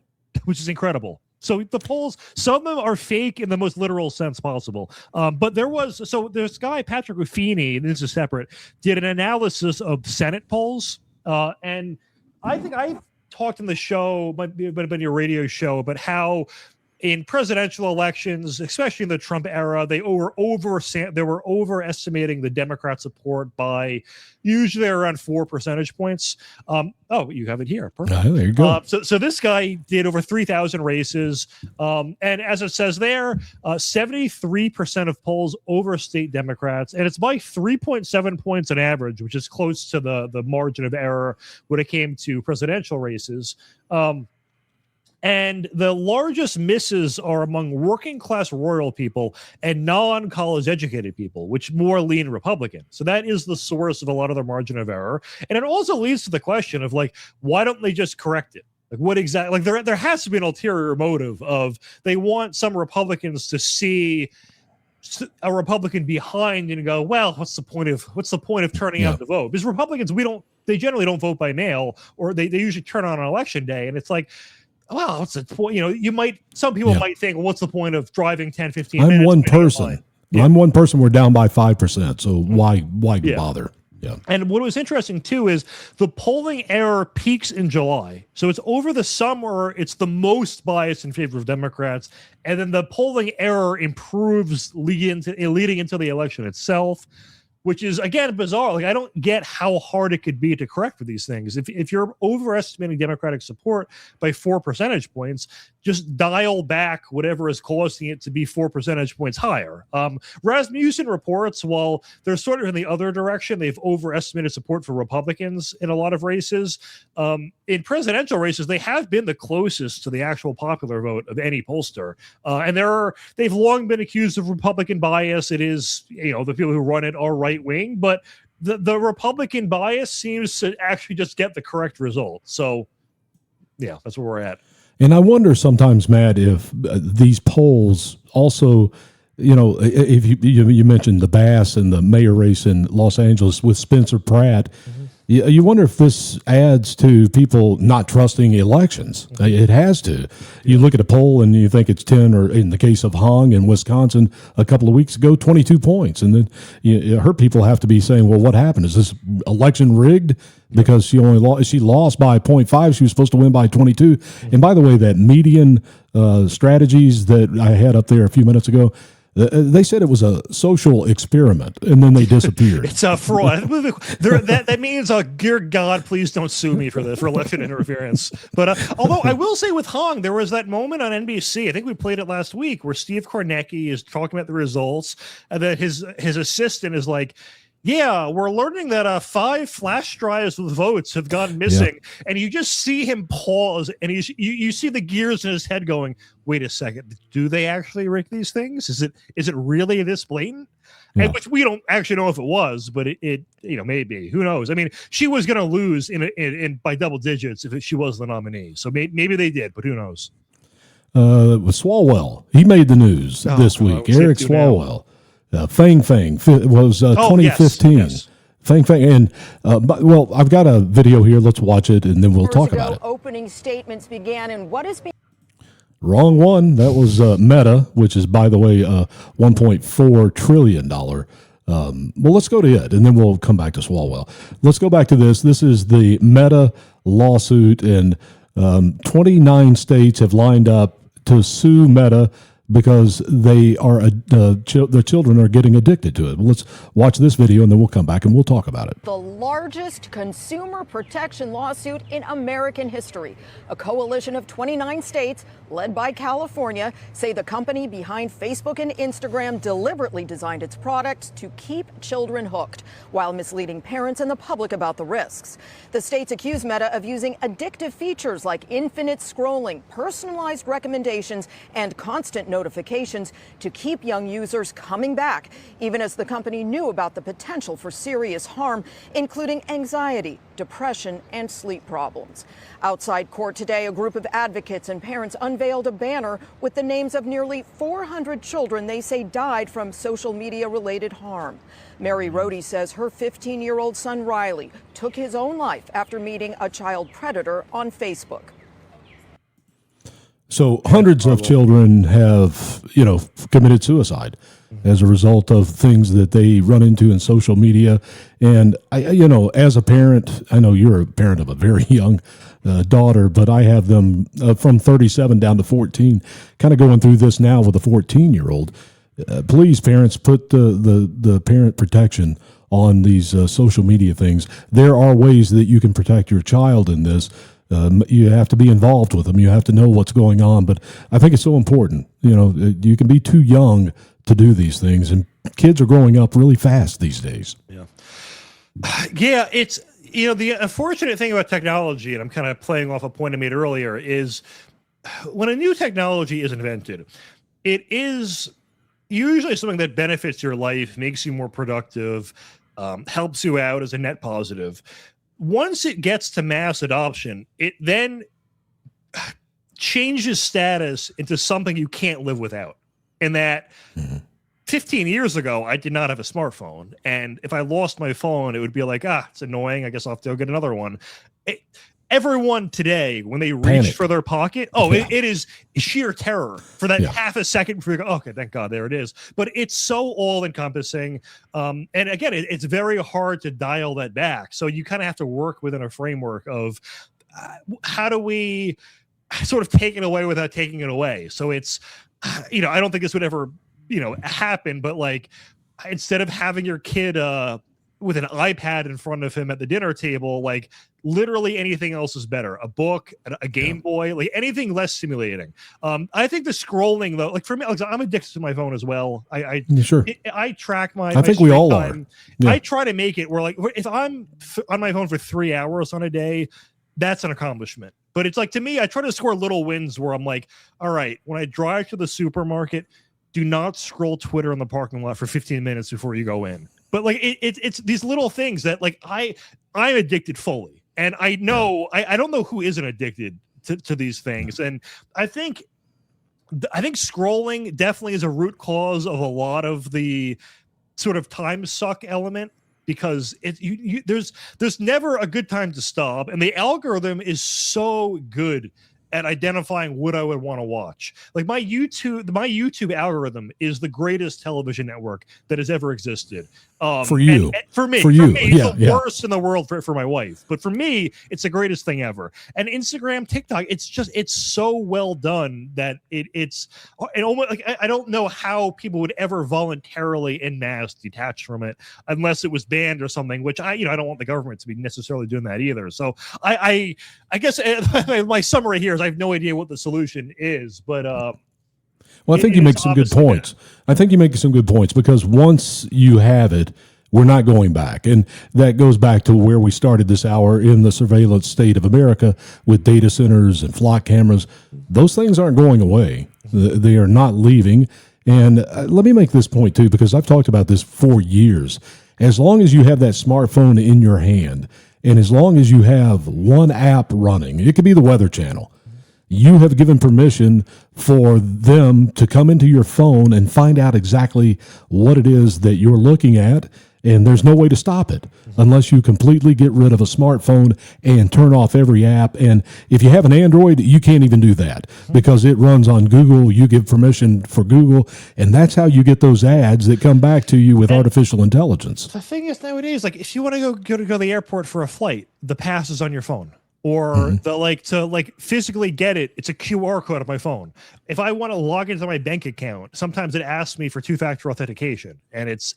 which is incredible. So the polls, some of them are fake in the most literal sense possible. But this guy, Patrick Ruffini, and this is separate, did an analysis of Senate polls. And I think I talked in the show, might have been your radio show, about how in presidential elections, especially in the Trump era, they were overestimating the Democrat support by usually around 4 percentage points. You have it here. Perfect. There you go. So this guy did over 3,000 races. And as it says there, 73% of polls overstate Democrats, and it's by 3.7 points on average, which is close to the margin of error when it came to presidential races. And the largest misses are among working class rural people and non-college educated people, which more lean Republican. So that is the source of a lot of their margin of error. And it also leads to the question of, why don't they just correct it? What exactly? There has to be an ulterior motive of they want some Republicans to see a Republican behind and go, well, what's the point of turning out to vote? Because Republicans, they generally don't vote by mail, or they usually turn on election day. And it's like, well, what's the point? Some people might think, well, what's the point of driving 10, 15 minutes? I'm one person. I'm one person. We're down by 5%. So why bother? Yeah. And what was interesting too is the polling error peaks in July. So it's over the summer. It's the most biased in favor of Democrats. And then the polling error improves leading into the election itself, which is, again, bizarre. I don't get how hard it could be to correct for these things. If you're overestimating Democratic support by 4 percentage points, just dial back whatever is causing it to be 4 percentage points higher. Rasmussen reports, while they're sort of in the other direction, they've overestimated support for Republicans in a lot of races. In presidential races, they have been the closest to the actual popular vote of any pollster. And they've long been accused of Republican bias. It is, the people who run it are right wing, but the Republican bias seems to actually just get the correct result. So, yeah, that's where we're at. And I wonder sometimes, Matt, if these polls also, if you mentioned the Bass and the mayor race in Los Angeles with Spencer Pratt, you wonder if this adds to people not trusting elections. It has to. You look at a poll and you think it's 10, or in the case of Hong in Wisconsin a couple of weeks ago, 22 points. And then her people have to be saying, well, what happened? Is this election rigged? Because she lost by 0.5. She was supposed to win by 22. And by the way, that median strategies that I had up there a few minutes ago, they said it was a social experiment, and then they disappeared. It's a fraud. that means, dear God, please don't sue me for election interference. But although I will say with Hong, there was that moment on NBC, I think we played it last week, where Steve Kornacki is talking about the results, and that his assistant is like, yeah, we're learning that 5 flash drives with votes have gone missing. Yeah. And you just see him pause, and you see the gears in his head going, wait a second, do they actually rig these things? Is it really this blatant? Yeah. And which we don't actually know if it was, but it maybe. Who knows? I mean, she was going to lose in by double digits if she was the nominee. So maybe they did, but who knows? with Swalwell. He made the news this week. Eric Swalwell. Fang was 2015. Yes. Fang. And, well, I've got a video here. Let's watch it, and then we'll talk about it. Opening statements began, and what is being... Wrong one. That was Meta, which is, by the way, $1.4 trillion. Well, let's go to it, and then we'll come back to Swalwell. Let's go back to this. This is the Meta lawsuit, and 29 states have lined up to sue Meta because they are their children are getting addicted to it. Let's watch this video, and then we'll come back and we'll talk about it. The largest consumer protection lawsuit in American history. A coalition of 29 states, led by California, say the company behind Facebook and Instagram deliberately designed its products to keep children hooked, while misleading parents and the public about the risks. The states accuse Meta of using addictive features like infinite scrolling, personalized recommendations, and constant notifications to keep young users coming back, even as the company knew about the potential for serious harm, including anxiety, depression, and sleep problems. Outside court today, a group of advocates and parents unveiled a banner with the names of nearly 400 children they say died from social media-related harm. Mary Rohde says her 15-year-old son Riley took his own life after meeting a child predator on Facebook. So hundreds of children have, committed suicide as a result of things that they run into in social media. And as a parent, I know you're a parent of a very young daughter, but I have them from 37 down to 14, kind of going through this now with a 14-year-old. Please, parents, put the parent protection on these social media things. There are ways that you can protect your child in this. You have to be involved with them. You have to know what's going on. But I think it's so important. You can be too young to do these things, and kids are growing up really fast these days. Yeah, it's the unfortunate thing about technology, and I'm kind of playing off a point I made earlier, is when a new technology is invented, it is usually something that benefits your life, makes you more productive, helps you out as a net positive. Once it gets to mass adoption, it then changes status into something you can't live without. And that 15 years ago, I did not have a smartphone. And if I lost my phone, it would be like, it's annoying. I guess I'll have to go get another one. Everyone today, when they reach for their pocket, it is sheer terror for that half a second before you go, okay, thank God, there it is. But it's so all-encompassing. And again, it's very hard to dial that back. So you kind of have to work within a framework of how do we sort of take it away without taking it away? So it's, I don't think this would ever, happen, but like, instead of having your kid with an iPad in front of him at the dinner table, like literally anything else is better. A book, a Game Boy, like anything less stimulating. I think the scrolling though, like for me, like, I'm addicted to my phone as well. I track my. I think we all are. Yeah. I try to make it where like if I'm on my phone for 3 hours on a day, that's an accomplishment. But it's like, to me, I try to score little wins where I'm like, all right, when I drive to the supermarket, do not scroll Twitter in the parking lot for 15 minutes before you go in. But like it's these little things that like I'm addicted fully, and I know I don't know who isn't addicted to these things, and I think scrolling definitely is a root cause of a lot of the sort of time suck element, because there's never a good time to stop, and the algorithm is so good at identifying what I would want to watch. Like my YouTube algorithm is the greatest television network that has ever existed. For you, and for me, it's the worst in the world for my wife, but for me, it's the greatest thing ever. And Instagram, TikTok, it's so well done that it's almost like I don't know how people would ever voluntarily en masse detach from it unless it was banned or something. Which I don't want the government to be necessarily doing that either. So I guess my summary here is I have no idea what the solution is, but. Well, I think you make some good points. I think you make some good points, because once you have it, we're not going back. And that goes back to where we started this hour in the surveillance state of America with data centers and flock cameras. Those things aren't going away. They are not leaving. And let me make this point, too, because I've talked about this for years. As long as you have that smartphone in your hand, and as long as you have one app running, it could be the Weather Channel, you have given permission for them to come into your phone and find out exactly what it is that you're looking at. And there's no way to stop it unless you completely get rid of a smartphone and turn off every app. And if you have an Android, you can't even do that because it runs on Google. You give permission for Google, and that's how you get those ads that come back to you with artificial intelligence. The thing is nowadays, like if you want to go to the airport for a flight, the pass is on your phone. Or to physically get it, it's a QR code on my phone. If I want to log into my bank account, sometimes it asks me for two-factor authentication, and it's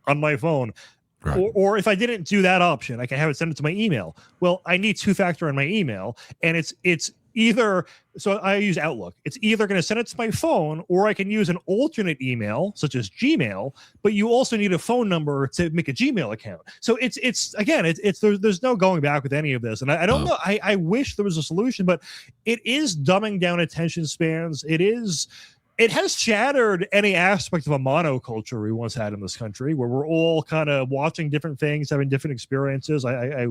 on my phone. Right. Or if I didn't do that option, I can have it send it to my email. Well, I need two-factor on my email, and it's either, so I use Outlook. It's either going to send it to my phone, or I can use an alternate email, such as Gmail, but you also need a phone number to make a Gmail account. So there's no going back with any of this. And I don't know, I wish there was a solution, but it is dumbing down attention spans. It has shattered any aspect of a monoculture we once had in this country, where we're all kind of watching different things, having different experiences. I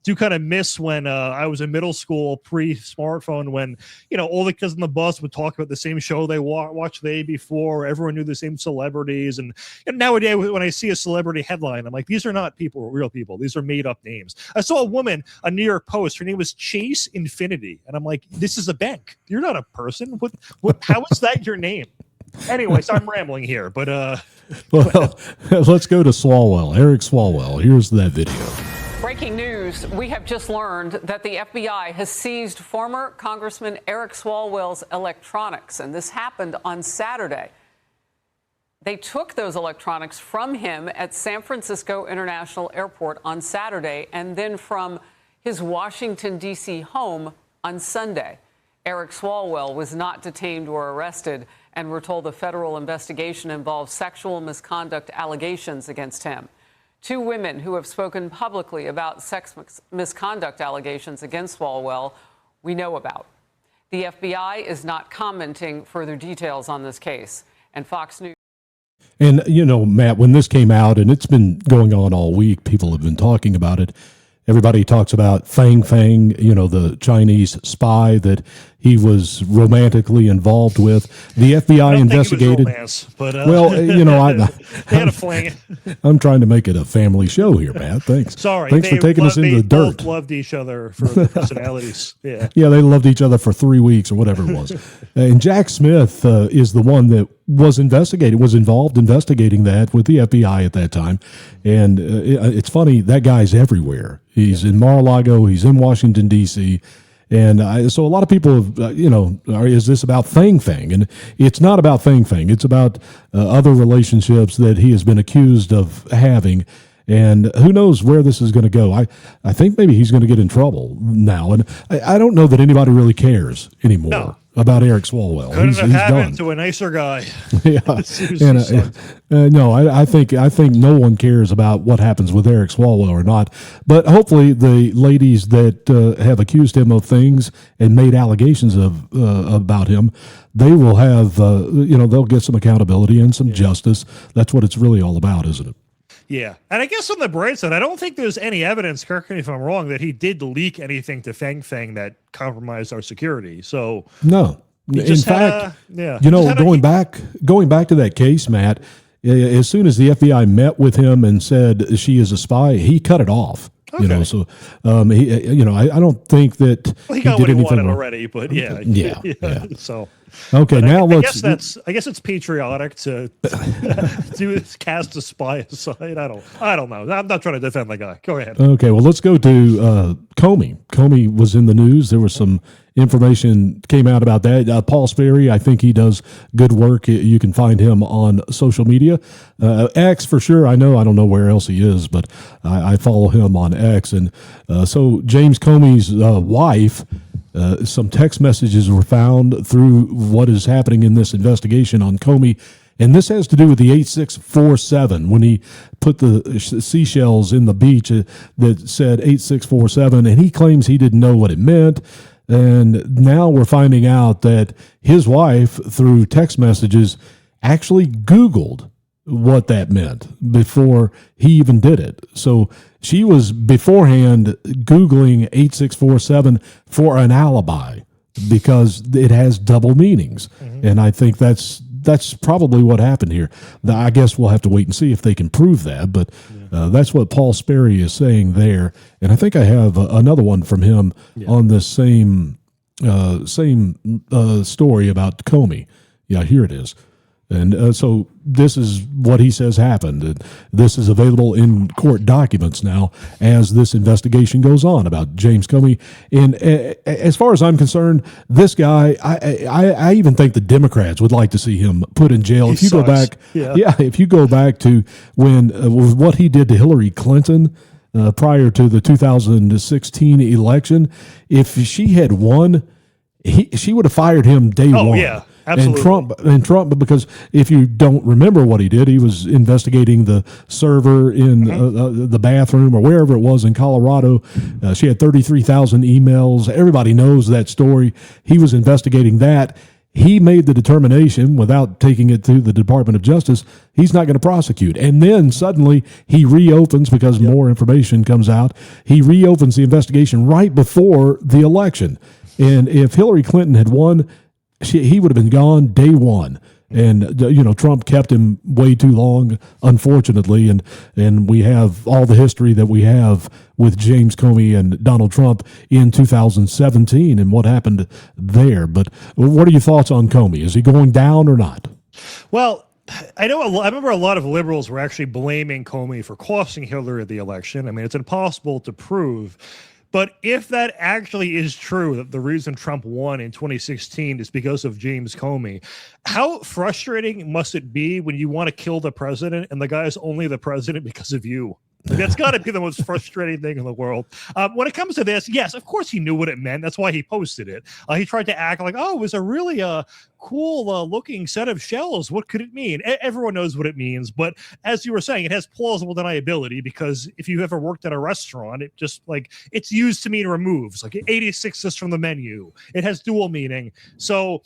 do kind of miss when I was in middle school, pre-smartphone, when all the kids on the bus would talk about the same show they watched the day before. Everyone knew the same celebrities, and nowadays when I see a celebrity headline, I'm like, these are not real people. These are made-up names. I saw a woman, a New York Post. Her name was Chase Infinity, and I'm like, this is a bank. You're not a person. What? How is that your name? Anyways, I'm rambling here, but well, let's go to Swalwell. Eric Swalwell. Here's that video. Breaking news, we have just learned that the FBI has seized former Congressman Eric Swalwell's electronics, and this happened on Saturday. They took those electronics from him at San Francisco International Airport on Saturday and then from his Washington, D.C. home on Sunday. Eric Swalwell was not detained or arrested, and we're told the federal investigation involves sexual misconduct allegations against him. Two women who have spoken publicly about sex misconduct allegations against Swalwell we know about. The FBI is not commenting further details on this case. And Fox News. And, Matt, when this came out, and it's been going on all week, people have been talking about it. Everybody talks about Fang, the Chinese spy that he was romantically involved with. The FBI investigated. Romance, but, they had a fling. I'm trying to make it a family show here, Matt. Thanks. Sorry, thanks for taking us into the dirt. Both loved each other for their personalities. Yeah, they loved each other for 3 weeks or whatever it was. And Jack Smith is the one that was involved investigating that with the FBI at that time. And it's funny, that guy's everywhere. He's in Mar-a-Lago. He's in Washington, D.C., and so a lot of people have, is this about Fang? And it's not about Fang. It's about other relationships that he has been accused of having. And who knows where this is going to go. I think maybe he's going to get in trouble now. And I don't know that anybody really cares anymore about Eric Swalwell. Couldn't have happened to a nicer guy. Yeah. No, I think no one cares about what happens with Eric Swalwell or not. But hopefully the ladies that have accused him of things and made allegations about him, they will have, they'll get some accountability and some justice. That's what it's really all about, isn't it? Yeah. And I guess on the bright side, I don't think there's any evidence, correct me if I'm wrong, that he did leak anything to Fang that compromised our security. So no. In fact, going back to that case, Matt, as soon as the FBI met with him and said she is a spy, he cut it off. Okay. I don't think that he got what he wanted already, but yeah. So okay, now I guess it's patriotic to cast a spy aside. I don't know. I'm not trying to defend the guy. Go ahead. Okay, well, let's go to Comey. Comey was in the news. There was some information came out about that. Paul Sperry, I think he does good work. You can find him on social media. X for sure. I don't know where else he is, but I follow him on X. And so James Comey's wife, some text messages were found through what is happening in this investigation on Comey. And this has to do with the 8647 when he put the seashells in the beach that said 8647, and he claims he didn't know what it meant. And now we're finding out that his wife, through text messages, actually Googled what that meant before he even did it. So she was beforehand Googling 8647 for an alibi because it has double meanings. And I think that's probably what happened here. I guess we'll have to wait and see if they can prove that, but that's what Paul Sperry is saying there. And I think I have another one from him on this same story about Comey. Yeah, here it is. And so this is what he says happened. And this is available in court documents now as this investigation goes on about James Comey. And as far as I'm concerned, this guy, I even think the Democrats would like to see him put in jail. If you go back, if you go back to when what he did to Hillary Clinton prior to the 2016 election, if she had won, she would have fired him day one. Yeah. Absolutely. And Trump, because if you don't remember what he did, he was investigating the server in the bathroom or wherever it was in Colorado. She had 33,000 emails. Everybody knows that story. He was investigating that. He made the determination without taking it to the Department of Justice, he's not going to prosecute. And then suddenly he reopens because more information comes out. He reopens the investigation right before the election. And if Hillary Clinton had won, he would have been gone day one. And, Trump kept him way too long, unfortunately. And we have all the history that we have with James Comey and Donald Trump in 2017 and what happened there. But what are your thoughts on Comey? Is he going down or not? Well, I remember a lot of liberals were actually blaming Comey for costing Hillary the election. I mean, it's impossible to prove. But if that actually is true, that the reason Trump won in 2016 is because of James Comey, how frustrating must it be when you want to kill the president and the guy is only the president because of you? Like, that's got to be the most frustrating thing in the world. When it comes to this, yes, of course he knew what it meant. That's why he posted it. He tried to act like, oh, it was a really cool looking set of shells. What could it mean? Everyone knows what it means. But as you were saying, it has plausible deniability because if you've ever worked at a restaurant, it just it's used to mean removes. Like 86 is from the menu. It has dual meaning. So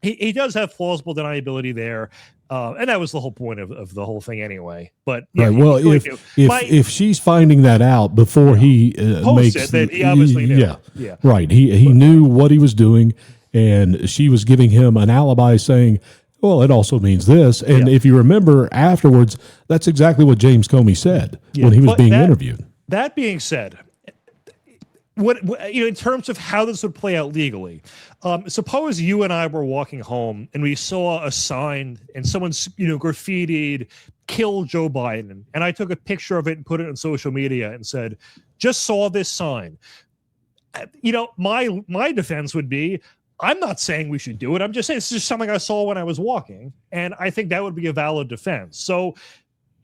he does have plausible deniability there. And that was the whole point of the whole thing anyway. But yeah, right. Well, if she's finding that out before he makes it, then he obviously knew. Yeah, right. He knew what he was doing, and she was giving him an alibi, saying, "Well, it also means this." And if you remember afterwards, that's exactly what James Comey said when he was being interviewed. That being said, what in terms of how this would play out legally, suppose you and I were walking home and we saw a sign and someone's graffitied "Kill Joe Biden," and I took a picture of it and put it on social media and said, "Just saw this sign." My defense would be, I'm not saying we should do it. I'm just saying it's just something I saw when I was walking, and I think that would be a valid defense. So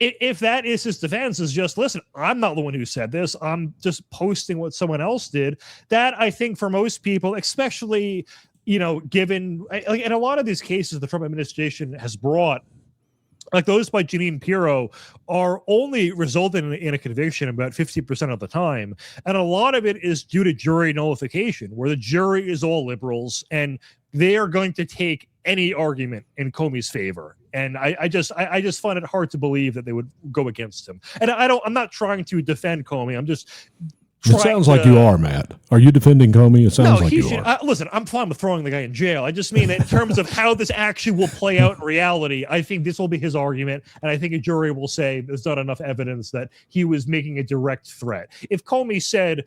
if that is his defense, is just, listen, I'm not the one who said this, I'm just posting what someone else did, that I think for most people, especially, given, in a lot of these cases the Trump administration has brought, like those by Jeanine Pirro, are only resulting in a conviction about 50% of the time. And a lot of it is due to jury nullification, where the jury is all liberals and they are going to take any argument in Comey's favor. And I just find it hard to believe that they would go against him. And I'm not trying to defend Comey. I'm just It sounds like you are, Matt. Are you defending Comey? It sounds like you are. Listen, I'm fine with throwing the guy in jail. I just mean that in terms of how this actually will play out in reality, I think this will be his argument, and I think a jury will say there's not enough evidence that he was making a direct threat. If Comey said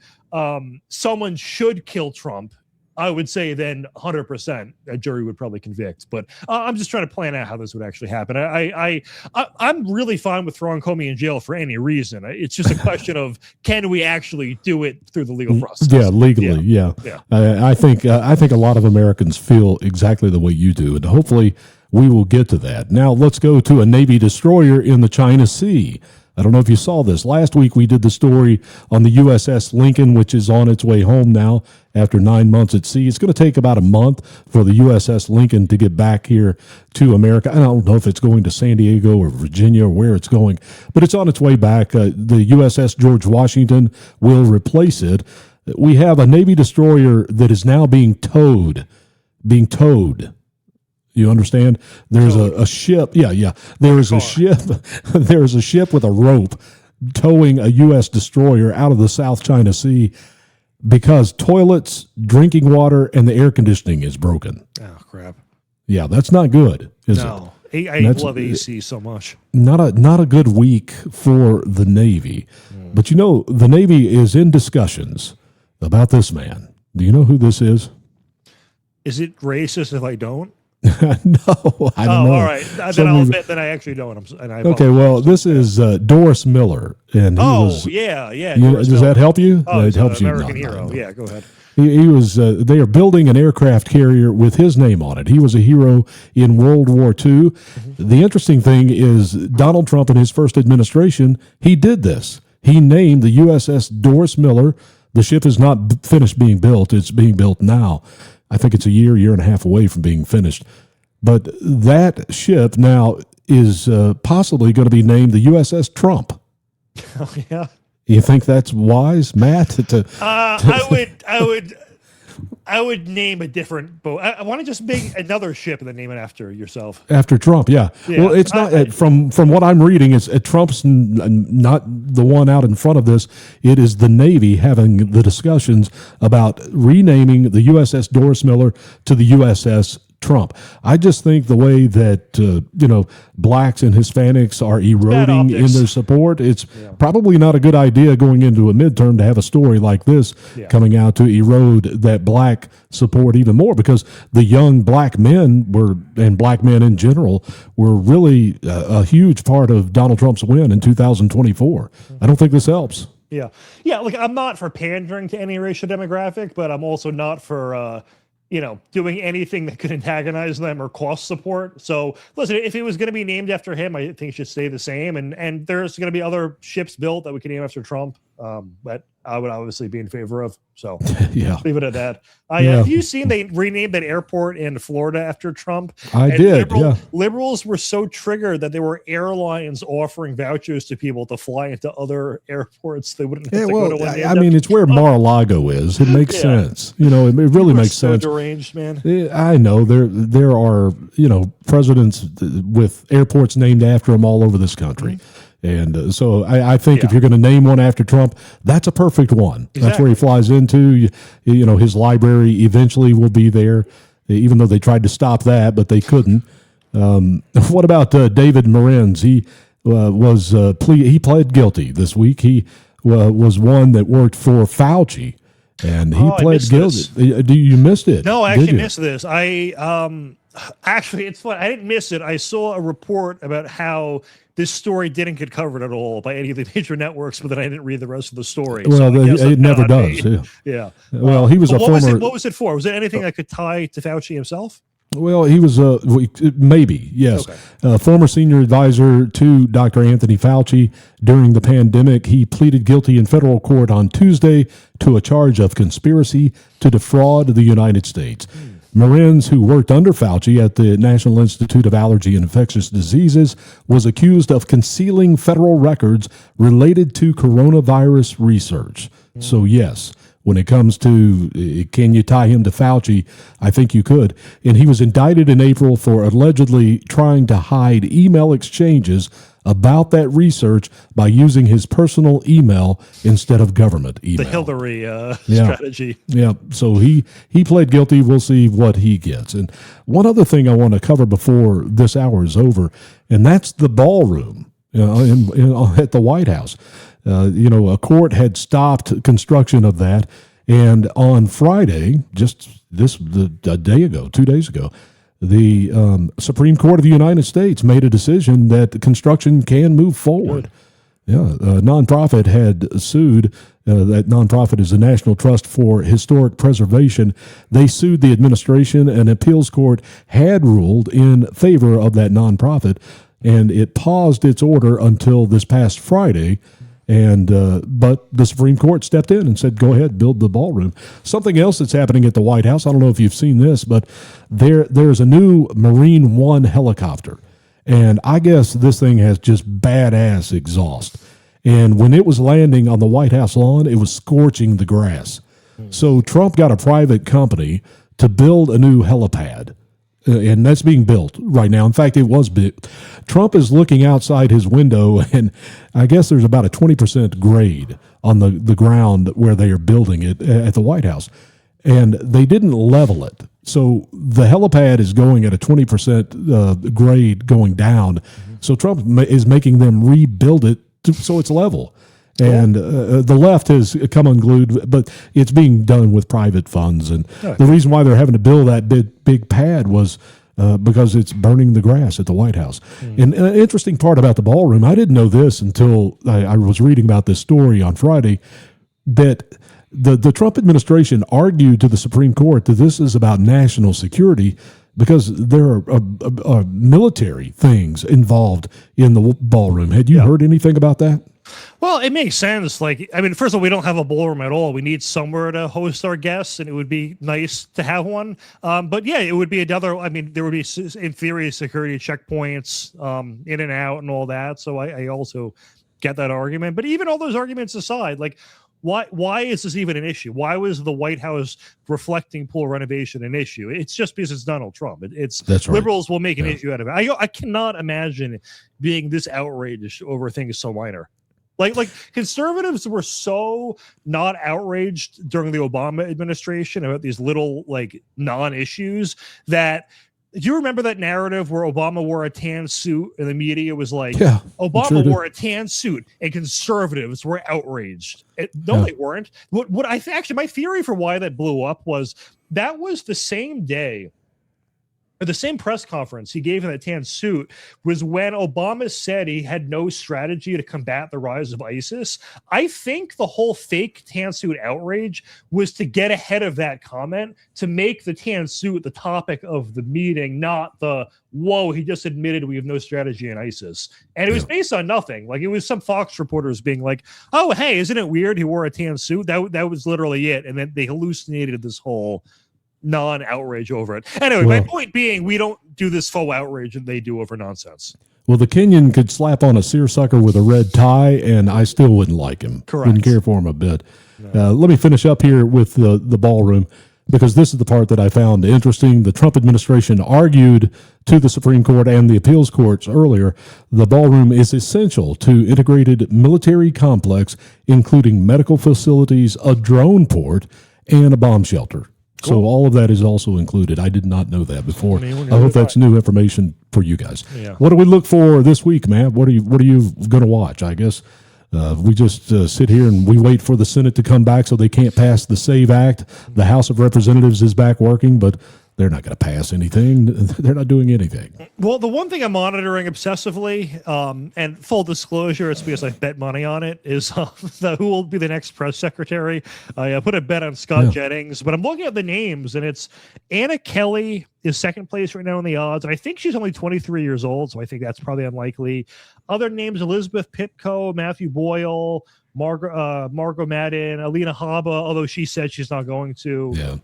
someone should kill Trump, I would say then 100% a jury would probably convict. But I'm just trying to plan out how this would actually happen. I'm really fine with throwing Comey in jail for any reason. It's just a question of, can we actually do it through the legal process? Yeah, legally. Yeah. I think a lot of Americans feel exactly the way you do, and hopefully we will get to that. Now let's go to a Navy destroyer in the China Sea. I don't know if you saw this. Last week we did the story on the USS Lincoln, which is on its way home now after 9 months at sea. It's going to take about a month for the USS Lincoln to get back here to America. I don't know if it's going to San Diego or Virginia or where it's going, but it's on its way back. The USS George Washington will replace it. We have a Navy destroyer that is now being towed. You understand? There's a ship. Yeah. There is a ship. There's a ship with a rope towing a U.S. destroyer out of the South China Sea. because toilets, drinking water, and the air conditioning is broken. Oh, crap. Yeah, that's not good, is No. it? I love AC so much. Not a good week for the Navy. But you know, the Navy is in discussions about this man. Do you know who this is? Is it racist if I don't? No, I don't know. All right. Then I'll admit that I actually don't. Okay, well, this is Doris Miller, and he was. Yeah. Does that help you? Oh, That helps you. American No, hero. no. Yeah, go ahead. He was. They are building an aircraft carrier with his name on it. He was a hero in World War II. The interesting thing is Donald Trump in his first administration, he did this. He named the USS Doris Miller. The ship is not finished being built. It's being built now. I think it's a year and a half away from being finished. But that ship now is possibly going to be named the USS Trump. Oh, yeah. You think that's wise, Matt? I would name a different boat. I want to just make another ship and then name it after yourself. After Trump, yeah. Well, it's not from what I'm reading. It's Trump's not the one out in front of this. It is the Navy having the discussions about renaming the USS Doris Miller to the USS Trump. I just think the way that blacks and Hispanics are eroding in their support, it's probably not a good idea going into a midterm to have a story like this coming out to erode that black support even more, because the young black men and black men in general were really a huge part of Donald Trump's win in 2024. I don't think this helps. Yeah. Look, I'm not for pandering to any racial demographic, but I'm also not for doing anything that could antagonize them or cost support. So listen, if it was going to be named after him, I think it should stay the same. And there's going to be other ships built that we can name after Trump, that I would obviously be in favor of. So leave it at that. Have you seen they renamed that airport in Florida after Trump? I did. Liberals were so triggered that there were airlines offering vouchers to people to fly into other airports. They wouldn't have to go to one. I mean, it's where Mar-a-Lago is. It makes sense. It really makes sense. Deranged, man. I know there are presidents with airports named after them all over this country. And so I think if you're going to name one after Trump, that's a perfect one. Exactly. That's where he flies into. His library eventually will be there, even though they tried to stop that, but they couldn't. What about David Morenz? He he pled guilty this week. He was one that worked for Fauci, and he pled guilty. You missed it? No, I actually missed this. Actually, it's fun. I didn't miss it. I saw a report about how this story didn't get covered at all by any of the major networks, but then I didn't read the rest of the story. Well, it never does. Yeah. Well, he was a former. What was it for? Was it anything that could tie to Fauci himself? Well, he was maybe, yes. Okay. Former senior advisor to Dr. Anthony Fauci during the pandemic. He pleaded guilty in federal court on Tuesday to a charge of conspiracy to defraud the United States. Morenz, who worked under Fauci at the National Institute of Allergy and Infectious Diseases, was accused of concealing federal records related to coronavirus research. So, yes, when it comes to can you tie him to Fauci, I think you could. And he was indicted in April for allegedly trying to hide email exchanges about that research by using his personal email instead of government email. The Hillary strategy. Yeah, so he pled guilty. We'll see what he gets. And one other thing I want to cover before this hour is over, and that's the ballroom at the White House. A court had stopped construction of that, and on Friday, a day ago, 2 days ago, the Supreme Court of the United States made a decision that the construction can move forward. Yeah, a nonprofit had sued. That nonprofit is the National Trust for Historic Preservation. They sued the administration. An appeals court had ruled in favor of that nonprofit, and it paused its order until this past Friday. And but the Supreme Court stepped in and said, go ahead, build the ballroom. Something else that's happening at the White House, I don't know if you've seen this, but there's a new Marine One helicopter. And I guess this thing has just badass exhaust. And when it was landing on the White House lawn, it was scorching the grass. So Trump got a private company to build a new helipad. and that's being built right now. In fact, it was built. Trump is looking outside his window, and I guess there's about a 20% grade on the ground where they are building it at the White House. And they didn't level it. So the helipad is going at a 20% grade going down. So Trump is making them rebuild it so it's level. And the left has come unglued, but it's being done with private funds. And the reason why they're having to build that big pad was because it's burning the grass at the White House. And an interesting part about the ballroom, I didn't know this until I was reading about this story on Friday, that the Trump administration argued to the Supreme Court that this is about national security because there are military things involved in the ballroom. Had you heard anything about that? Well, it makes sense. Like, I mean, first of all, we don't have a ballroom at all. We need somewhere to host our guests, and it would be nice to have one. But yeah, it would be another. I mean, there would be, in theory, security checkpoints in and out and all that. So I also get that argument. But even all those arguments aside, like, why is this even an issue? Why was the White House reflecting pool renovation an issue? It's just because it's Donald Trump. That's right. Liberals will make an issue out of it. I cannot imagine being this outraged over things so minor. Like conservatives were so not outraged during the Obama administration about these little like non-issues that. Do you remember that narrative where Obama wore a tan suit and the media was like, Obama wore a tan suit and conservatives were outraged? No, they weren't. What I actually, my theory for why that blew up was that was the same day, or the same press conference he gave in that tan suit was when Obama said he had no strategy to combat the rise of ISIS. I think the whole fake tan suit outrage was to get ahead of that comment to make the tan suit the topic of the meeting, not the, whoa, he just admitted we have no strategy in ISIS. And it was based on nothing. Like, it was some Fox reporters being like, oh, hey, isn't it weird he wore a tan suit? That was literally it. And then they hallucinated this whole non-outrage over it. Anyway, my point being, we don't do this faux outrage that they do over nonsense. Well, the Kenyan could slap on a seersucker with a red tie, and I still wouldn't like him. Correct. Wouldn't care for him a bit. Let me finish up here with the ballroom, because this is the part that I found interesting. The Trump administration argued to the Supreme Court and the appeals courts earlier, the ballroom is essential to integrated military complex, including medical facilities, a drone port, and a bomb shelter. So all of that is also included. I did not know that before. I hope that's new information for you guys. Yeah. What do we look for this week, man? What are you going to watch? I guess we just sit here and we wait for the Senate to come back so they can't pass the SAVE Act. The House of Representatives is back working, but they're not going to pass anything. They're not doing anything. Well, the one thing I'm monitoring obsessively, and full disclosure, it's because I bet money on it, is who will be the next press secretary. I put a bet on Scott Jennings, but I'm looking at the names, and it's Anna Kelly is second place right now in the odds, and I think she's only 23 years old, so I think that's probably unlikely. Other names, Elizabeth Pitko, Matthew Boyle, Margot Madden, Alina Habba, although she said she's not going to. Yeah.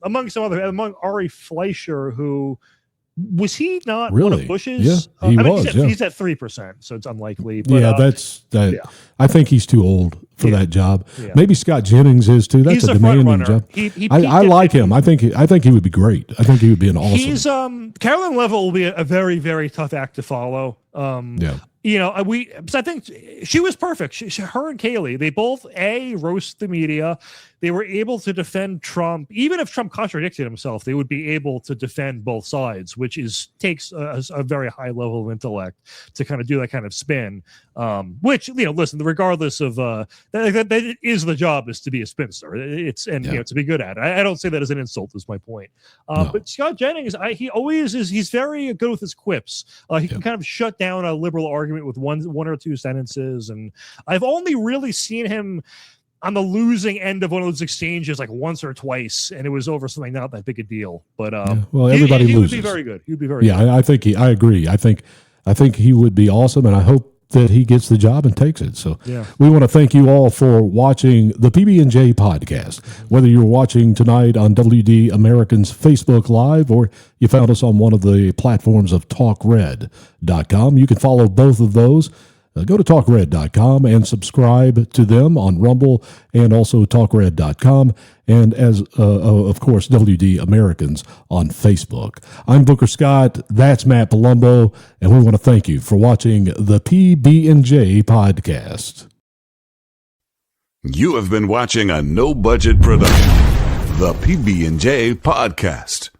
Among Ari Fleischer, who was he not one of Bush's? Yeah, he's at 3%, so it's unlikely. But, I think he's too old for that job. Yeah. Maybe Scott Jennings is too. That's a demanding job. I like him. I think he would be great. I think he would be an awesome. He's Caroline Levitt will be a very, very tough act to follow. I think she was perfect. Her and Kayleigh, they both roast the media. They were able to defend Trump. Even if Trump contradicted himself, they would be able to defend both sides, which takes a very high level of intellect to kind of do that kind of spin. Which, listen, regardless of that is the job, is to be a spinster. To be good at it. I don't say that as an insult. Is my point. But Scott Jennings, he's very good with his quips. He can kind of shut down a liberal argument with one or two sentences, and I've only really seen him on the losing end of one of those exchanges like once or twice, and it was over something not that big a deal. But everybody loses. He would be very good. He would be very good. I agree. I think he would be awesome, and I hope that he gets the job and takes it. So we want to thank you all for watching the PB&J podcast. Whether you're watching tonight on WD Americans Facebook Live or you found us on one of the platforms of talkred.com, you can follow both of those. go to talkred.com and subscribe to them on Rumble and also talkred.com. And as, of course, WD Americans on Facebook. I'm Booker Scott. That's Matt Palumbo. And we want to thank you for watching the PB&J podcast. You have been watching a no-budget production, the PB&J podcast.